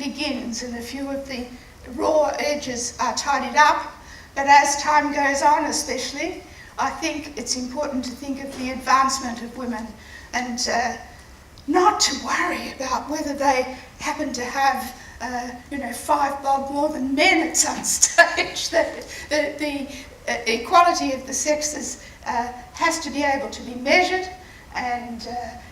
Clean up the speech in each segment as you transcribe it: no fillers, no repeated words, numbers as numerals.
begins, and a few of the raw edges are tidied up. But as time goes on, especially, I think it's important to think of the advancement of women and not to worry about whether they happen to have 5 bob more than men at some stage. The equality of the sexes has to be able to be measured, and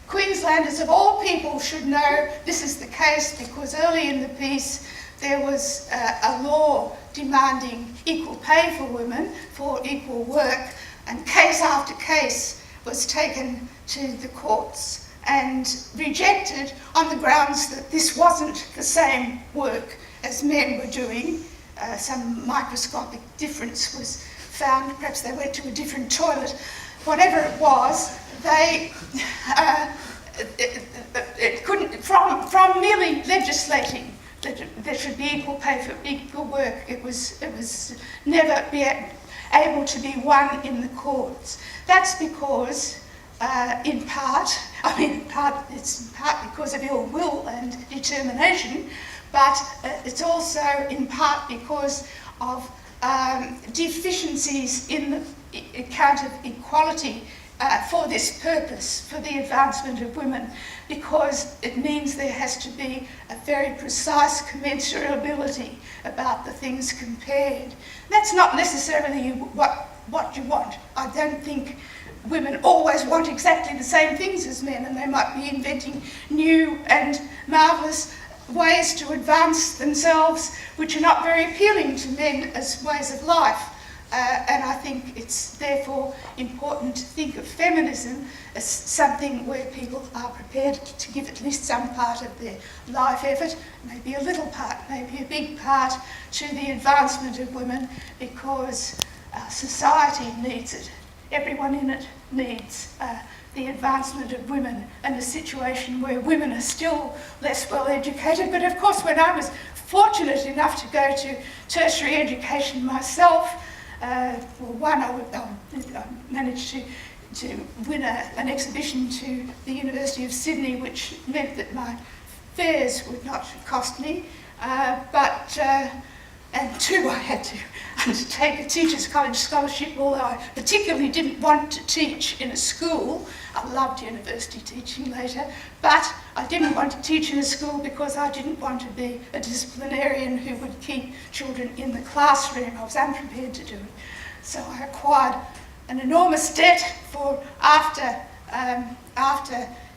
Queenslanders of all people should know this is the case, because early in the piece there was a law demanding equal pay for women for equal work, and case after case was taken to the courts and rejected on the grounds that this wasn't the same work as men were doing. Some microscopic difference was found, perhaps they went to a different toilet. Whatever it was, they it couldn't, from merely legislating that there should be equal pay for equal work, it was never able to be won in the courts. That's because, it's in part because of ill will and determination, but it's also in part because of deficiencies in the account of equality for this purpose, for the advancement of women, because it means there has to be a very precise commensurability about the things compared. That's not necessarily what you want. I don't think women always want exactly the same things as men, and they might be inventing new and marvellous ways to advance themselves which are not very appealing to men as ways of life. And I think it's therefore important to think of feminism as something where people are prepared to give at least some part of their life effort, maybe a little part, maybe a big part, to the advancement of women, because society needs it. Everyone in it needs the advancement of women, and a situation where women are still less well educated. But of course, when I was fortunate enough to go to tertiary education myself, I managed to win an exhibition to the University of Sydney, which meant that my fares would not cost me, and two, I had to undertake a teacher's college scholarship, although I particularly didn't want to teach in a school. I loved university teaching later, but I didn't want to teach in a school because I didn't want to be a disciplinarian who would keep children in the classroom. I was unprepared to do it. So I acquired an enormous debt for after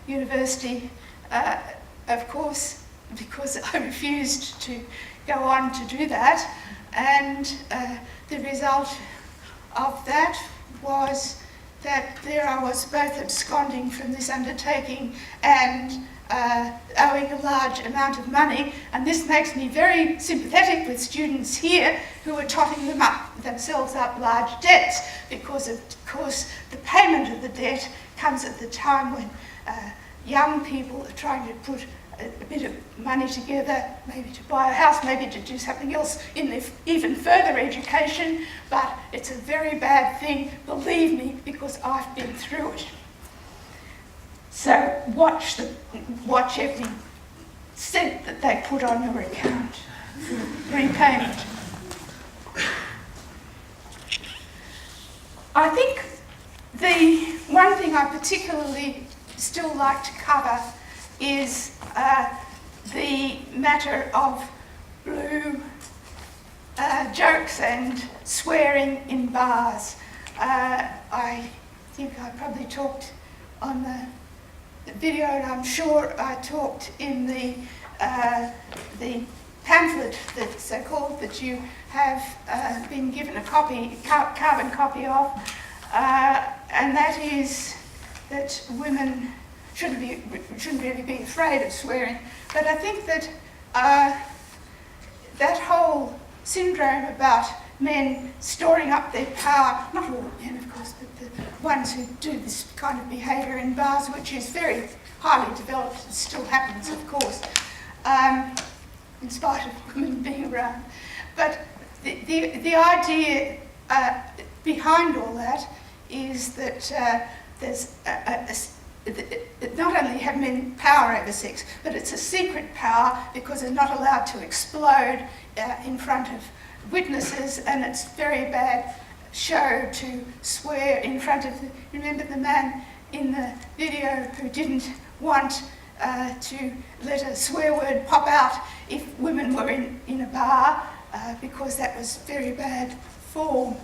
university, of course, because I refused to go on to do that, and the result of that was that there I was, both absconding from this undertaking and owing a large amount of money. And this makes me very sympathetic with students here who are totting themselves up large debts, because of course the payment of the debt comes at the time when young people are trying to put a bit of money together, maybe to buy a house, maybe to do something else in their even further education, but it's a very bad thing, believe me, because I've been through it. So watch every cent that they put on your account for repayment. I think the one thing I particularly still like to cover is the matter of blue jokes and swearing in bars. I think I probably talked on the video, and I'm sure I talked in the pamphlet, that so-called, that you have been given a copy, carbon copy of, and that is that women shouldn't really be afraid of swearing. But I think that that whole syndrome about men storing up their power, not all men of course, but the ones who do this kind of behaviour in bars, which is very highly developed, it still happens of course, in spite of women being around. But the idea behind all that is that there's not only have men power over sex, but it's a secret power because they're not allowed to explode in front of witnesses, and it's very bad show to swear in front of remember the man in the video who didn't want to let a swear word pop out if women were in a bar because that was very bad form.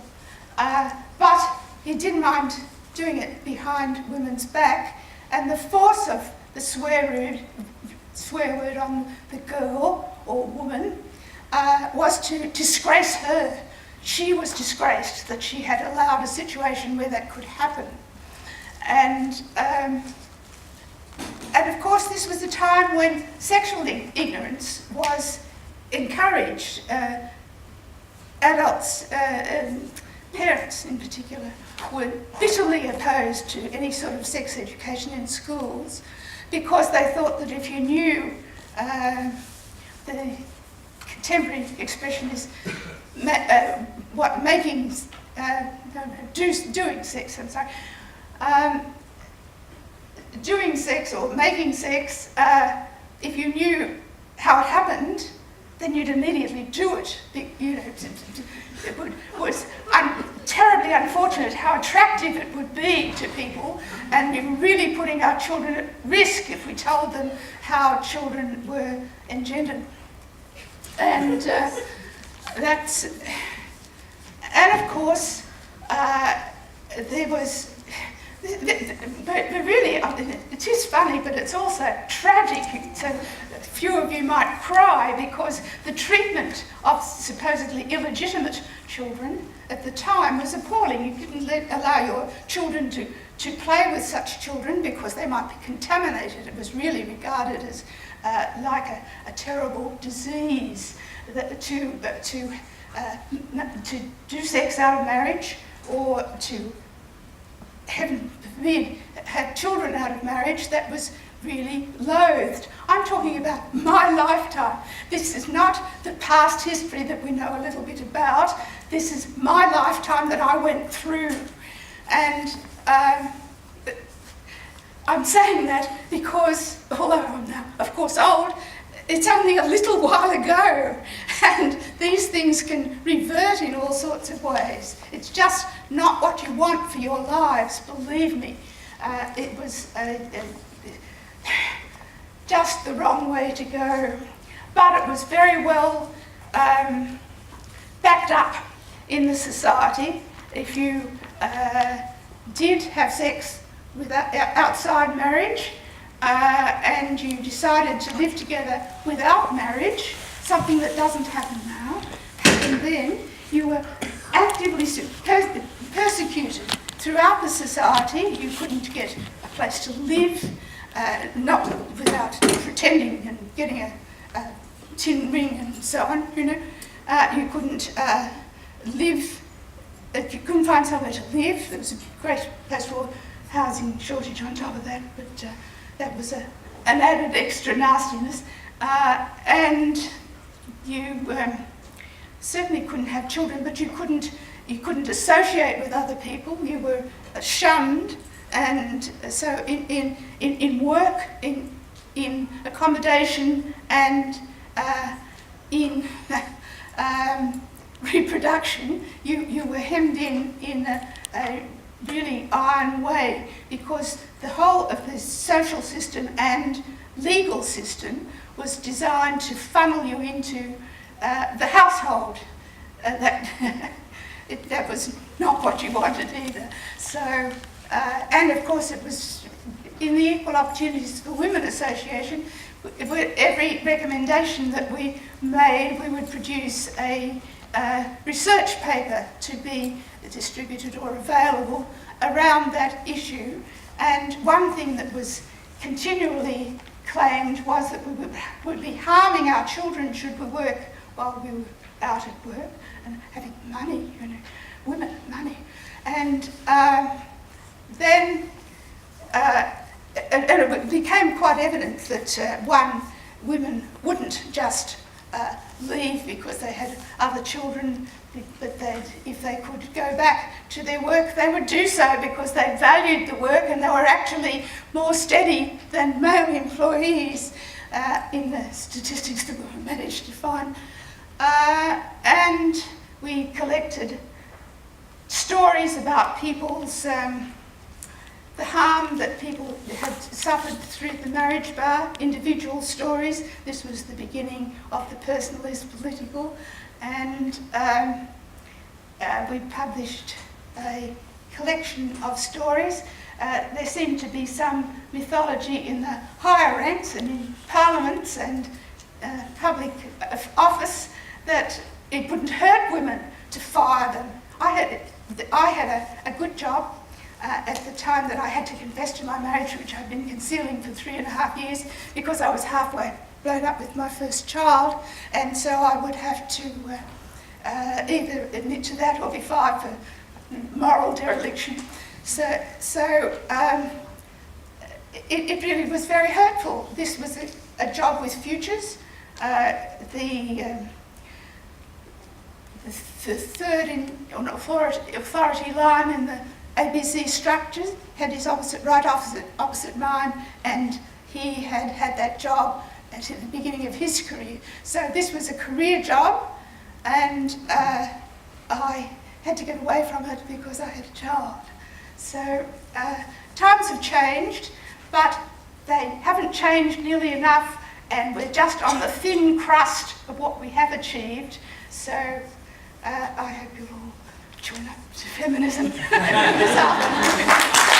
But he didn't mind doing it behind women's back, and the force of the swear word on the girl or woman was to disgrace her. She was disgraced that she had allowed a situation where that could happen. And of course this was a time when sexual ignorance was encouraged. Adults, parents in particular, were bitterly opposed to any sort of sex education in schools because they thought that if you knew the contemporary expression is doing sex, I'm sorry, doing sex or making sex, if you knew how it happened, then you'd immediately do it. It was terribly unfortunate how attractive it would be to people, and we were really putting our children at risk if we told them how children were engendered. And and of course, there was, but really, it is funny, but it's also tragic. So a few of you might cry because the treatment of supposedly illegitimate children at the time was appalling. You couldn't allow your children to play with such children because they might be contaminated. It was really regarded as like a terrible disease that to do sex out of marriage or to, heaven forbid, have children out of marriage. That was really loathed. I'm talking about my lifetime. This is not the past history that we know a little bit about. This is my lifetime that I went through. And I'm saying that because, although I'm now, of course, old, it's only a little while ago, and these things can revert in all sorts of ways. It's just not what you want for your lives, believe me. It was just the wrong way to go. But it was very well backed up in the society. If you did have sex outside marriage, and you decided to live together without marriage, something that doesn't happen now, happened then, you were actively persecuted throughout the society. You couldn't get a place to live, not without pretending and getting a tin ring and so on, you know. You couldn't live, you couldn't find somewhere to live. There was a great pastoral housing shortage on top of that, but that was an added extra nastiness. And you certainly couldn't have children, but you couldn't associate with other people. You were shunned, and so in work, in accommodation, and in reproduction, you were hemmed in a really iron way, because the whole of the social system and legal system was designed to funnel you into the household. That was not what you wanted either. So, and of course it was in the Equal Opportunities for Women Association, every recommendation that we made, we would produce a research paper to be distributed or available around that issue. And one thing that was continually claimed was that we would be harming our children should we work while we were out at work and having money, you know, women money. And then and it became quite evident that women wouldn't just leave because they had other children, but if they could go back to their work, they would do so because they valued the work and they were actually more steady than male employees in the statistics that we managed to find. And we collected stories about people's the harm that people had suffered through the marriage bar, individual stories. This was the beginning of the personal is political. And we published a collection of stories. There seemed to be some mythology in the higher ranks and in parliaments and public office that it wouldn't hurt women to fire them. I had a good job at the time that I had to confess to my marriage, which I'd been concealing for 3.5 years because I was halfway blown up with my first child, and so I would have to either admit to that or be fired for moral dereliction. So it really was very hurtful. This was a job with futures. The third authority line in the ABC structures had his opposite mine, and he had had that job at the beginning of his career. So this was a career job, and I had to get away from it because I had a child. So times have changed, but they haven't changed nearly enough, and we're just on the thin crust of what we have achieved. So I hope you'll all join up to feminism this afternoon.